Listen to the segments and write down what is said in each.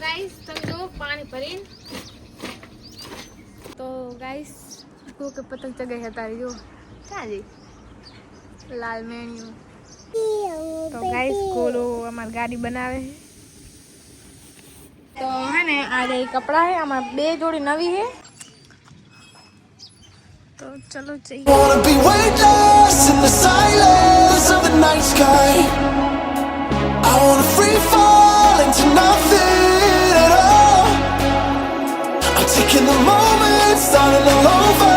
Guys समझो पानी भरी तो गाइस को के पतंग चगे है तारी जो क्या जी लाल मेन्यू तो गाइस कोलो हमार गाड़ी बनावे है तो है ने आ गई कपड़ा है हमार बे जोड़ी नवी है तो चलो चाहिए wanna be weightless in the silence of the night sky I wanna free fall into nothing at all I'm taking the moment starting all over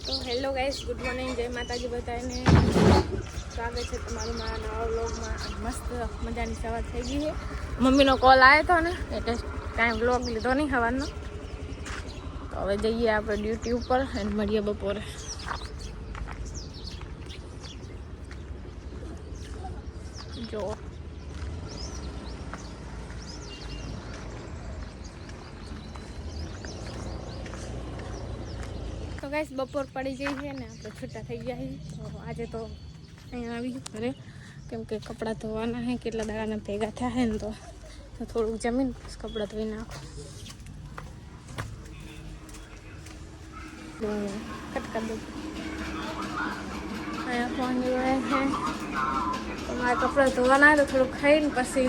तो हेलो गाइस गुड मॉर्निंग जय माताजी बताઈને स्वागत है તમારું મારા નવા વ્લોગમાં મસ્ત મજાની સવાર થઈ ગઈ છે મમ્મીનો કોલ આવ્યો હતો ને એટલે કાંઈ વ્લોગ લીધો નહીં સવારનો તો હવે જઈએ આપણે ડ્યુટી ઉપર અને મળીએ બપોરે જો तो गाइस बपोर पड़ी गई है ने આપણે છૂટા થઈ ગયા છે તો આજે તો અહીં આવી ઘરે કેમ કે કપડા ધોવાના છે કેટલા દાડાના ભેગા થયા છે ને તો થોડુંક જમીન કપડા ધોઈ નાખો कट कर दो आया फोन है तो मारे कपड़ा धोवाना है तो थोड़ा खाई न पसी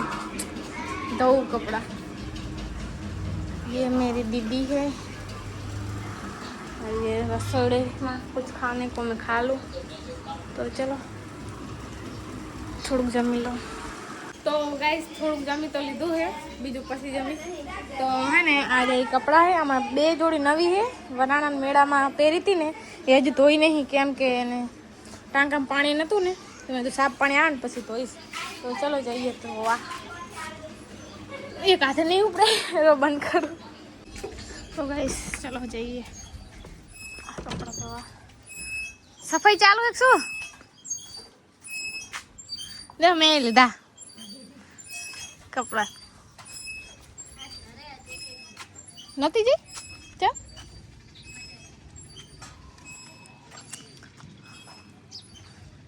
धो कपड़ा ये मेरी दीदी है और ये रसोड़े में कुछ खाने को मैं खा लूँ तो चलो थोड़ा जमी लो तो गाइस थोड़ा जमी तो लीधु है बीजू पसी जमी तो है ने आ गई कपड़ा है आम बे जोड़ी नवी है वराणा मेड़ा में पहरी थी ने ये हज धोई नहीं केम के टांका में पानी नतु ने तो मैं तो साफ पानी आवे पछी धोईश तो चलो जाइए तो वाह एक हाथ नहीं उपड़े तो बंद करो तो गाइस चलो जाइए कपड़ा धोवा सफाई चालू है शू ले मैं लीधा कपड़ा नती जी क्या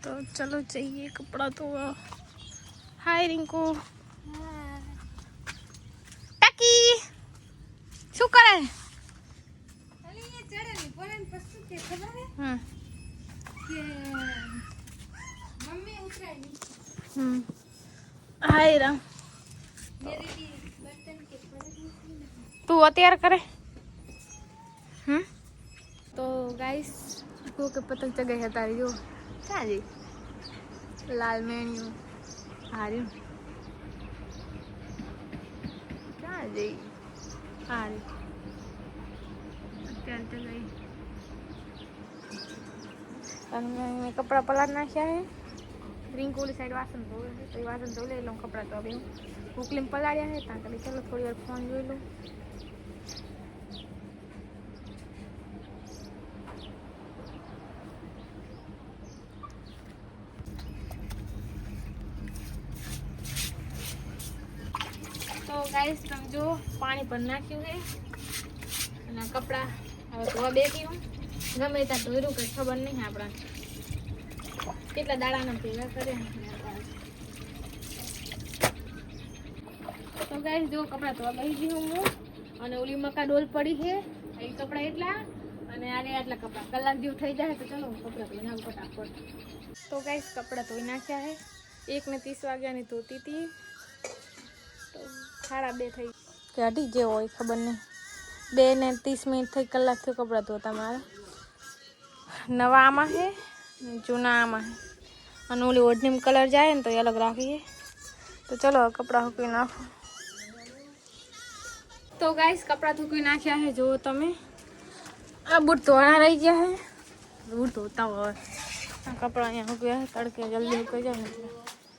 तो चलो चाहिए कपड़ा तो हाय रिंकू टकी शू करे हाय राम तू अत्यार करे तो गाइस को के पतंग चगे है तारी जो क्या जी लाल मेन्यू हारी क्या जी हारी अत्यार चगे मैं कपड़ा पलाट नाख्या है रिंकू वाली साइड वासन धोवे तो वासन धो ले लूँ कपड़ा तो अभी हुकली में पलाड़िया है ता कभी चलो थोड़ी बार फोन जो लूँ तो गाइस तुम जो पानी पर नाख्यू है कपड़ा हवे धोवा बेठी हूँ गमे त्या धोयरू के खबर नहीं आपड़ा કેટલા દાડાના ભેગા કરે તો ગાઈસ જો કપડા ધોવા ગઈ છી હું અને ઓલી મકા ડોલ પડી છે એ કપડા એટલા અને આરે આટલા કપડા કલાક જેવું થઈ જાય તો ચલો કપડા ધોઈ નાખ ફટાફટ તો ગાઈસ કપડા ધોઈ નાખ્યા છે 1:30 વાગ્યાની ધોતી હતી તો 2:30 થઈ કે અઢી જે હોય ખબર નહીં 2:30 મિનિટ થઈ કલાક થયો કપડા ધોતા મારા નવા આમાં છે जूना आमा है और ओली ओढ़नी में कलर जाए न तो ये अलग राखिए तो चलो कपड़ा सूकवी नाखो तो गाइस कपड़ा सूकवी नाख्या है जो तमे आ बूट धोना रही गया है बूट धोता हुआ कपड़ा यहाँ सूकव्या है तड़के जल्दी सूकाई जाए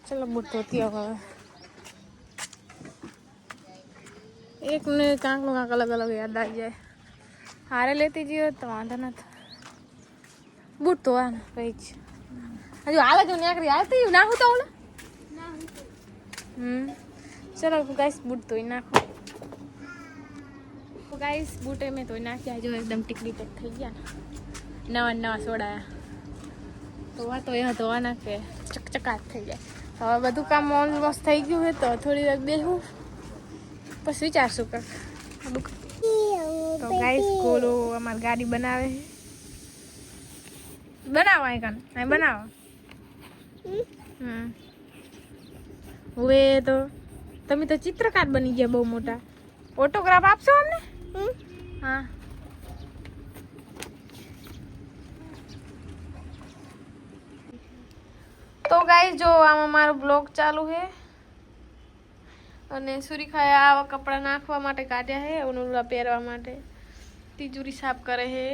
चलो बूट धोती हूँ एक ने कांक नो कांक अलग अलग याद आ जाए हारे लेती जीव तो वांधा न बूट तो कहीं हजू आवे जो न्याकरी आती ना होता ओला चलो गाइस बूट तो नाखो तो गाइस बूटे में तो नाख्या जो एकदम टिकली टेक थी गया नवा नवा सोडाया तो वहाँ तो यह धोवाना के चकचकाट थी जाए हवे बधु काम ऑलमोस्ट थई गयुं है तो थोड़ी વાર બેહું પછી વિચારશું કાંક. તો ગાઈસ ગોલો અમારી ગાડી બનાવે છે. બનાવો અહીં બનાવો. હવે તો તમે તો ચિત્રકાર બની ગયા બહુ મોટા. ઓટોગ્રાફ આપશો અમને? હા. તો ગાઈસ જો આમાં મારો બ્લોગ ચાલુ છે અને સુરીખાએ આવા કપડાં નાખવા માટે કાઢ્યા છે ઓનુલા પહેરવા માટે. તિજોરી સાફ કરે છે.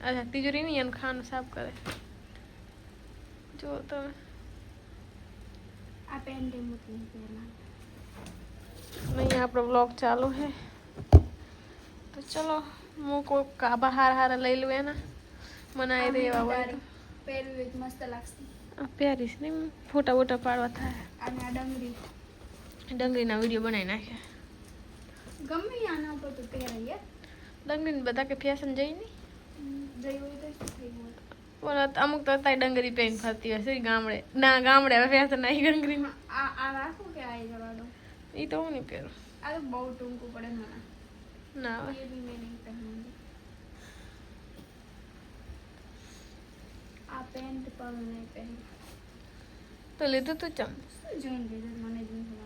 અચ્છા તિજોરી નહીં એનું ખાનું સાફ કરે. જો તમે આ પેન્ટ મૂકી પહેરવા. નહીં આપણો બ્લોગ ચાલુ છે તો ચલો હું કોઈ કાબા હારા લઈ લઉં એના મનાઈ દેવા હોય તો પહેરવી મસ્ત લાગશે. પહેરીશ નહીં ફોટા બોટા પાડવા થાય. અને આ ડંગરીના વિડીયો બનાવી નાખ્યા. ગમે આના ઉપર તો પહેરાય. ડંગરીને બધા કે ફેશન જઈ નહીં જઈ હોય તો થઈ હોય. પણ અમુક તો અત્યારે ડંગરી પહેરીને ફરતી હોય છે ગામડે. ના ગામડે હવે ફેશન નહીં ડંગરીમાં. આ રાખું કે આ જવા દો. એ તો હું નહીં પહેરું. આ તો બહુ ટૂંકું પડે મને. ના ये भी मैं नहीं पहनूंगी. આ પેન્ટ પણ નહીં પહેરી. તો લીધું તું ચમ. જોઈને લીધું મને જ નહીં ખબર.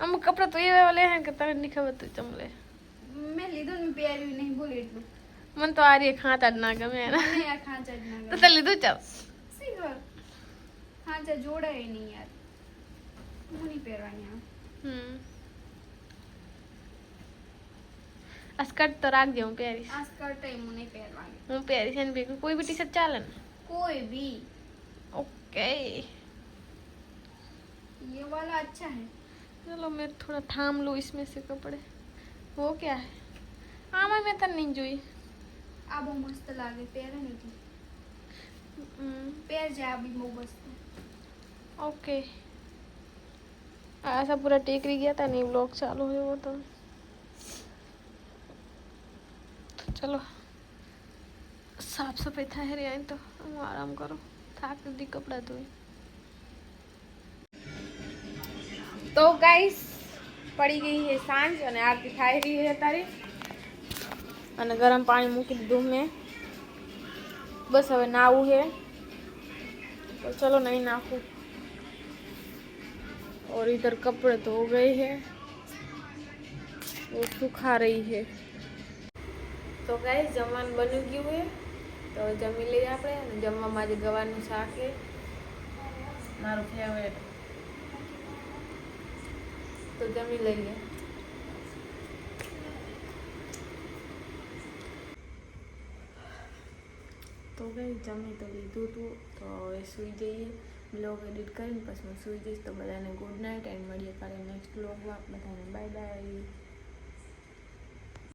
અમુક કપડાં તો એવા લે કે તને નહીં ખબર તું ચમ લે. મેં લીધું ને પહેર્યું નહીં બોલ એટલું. મને તો આ રે ખાતા જ ના ગમે એના. મને આ ખાંચા જ ના તો ગમે. તે લીધું ચમ. સી ખબર ખાંચા જોડાય નહીં યાર. હું નહીં પહેરવાની આ. આ સ્કર્ટ તો રાખજે હું પહેરીશ. આ સ્કર્ટ હું નહીં પહેરવાની. હું પહેરીશ એની ભેગું કોઈ બી ટી શર્ટ ચાલે ને. कोई भी. ओके ये वाला अच्छा है. चलो मैं थोड़ा थाम लूँ इसमें से कपड़े. वो क्या है? हाँ मैं तो नहीं जोई. આ બહુ મસ્ત લાગે પહેરે ને એટલે પહેર જા બી બહુ મસ્ત. ओके ऐसा पूरा टेकरी गया था नहीं व्लॉग चालू है वो तो चलो साफ सफाई था रे आई तो હું આરામ કરું. થાક દી કપડાં ધોઈ. તો ગાઈસ પડી ગઈ છે સાંજ અને આરતી ખાઈ રહી છે તારી અને ગરમ પાણી મૂકી દીધું મેં. બસ હવે નાવું है तो चलो नहीं नाखूं. और इधर कपड़े धो गए हैं वो सुखा रही है. तो गाइस जमवान बनी गયું है તો જમી લઈએ આપણે. અને જમવામાં આજે ગવારનું શાક છે મારું ફેવરેટ. તો જમી લઈએ. તો ગઈ જમી તો લીધું હતું તો હવે સૂઈ જઈએ. બ્લોગ એડિટ કરીને પછી હું સૂઈ જઈશ. તો બધાને ગુડ નાઇટ એન્ડ મળીએ કાલે નેક્સ્ટ બ્લોગમાં. બધાને બાય બાય.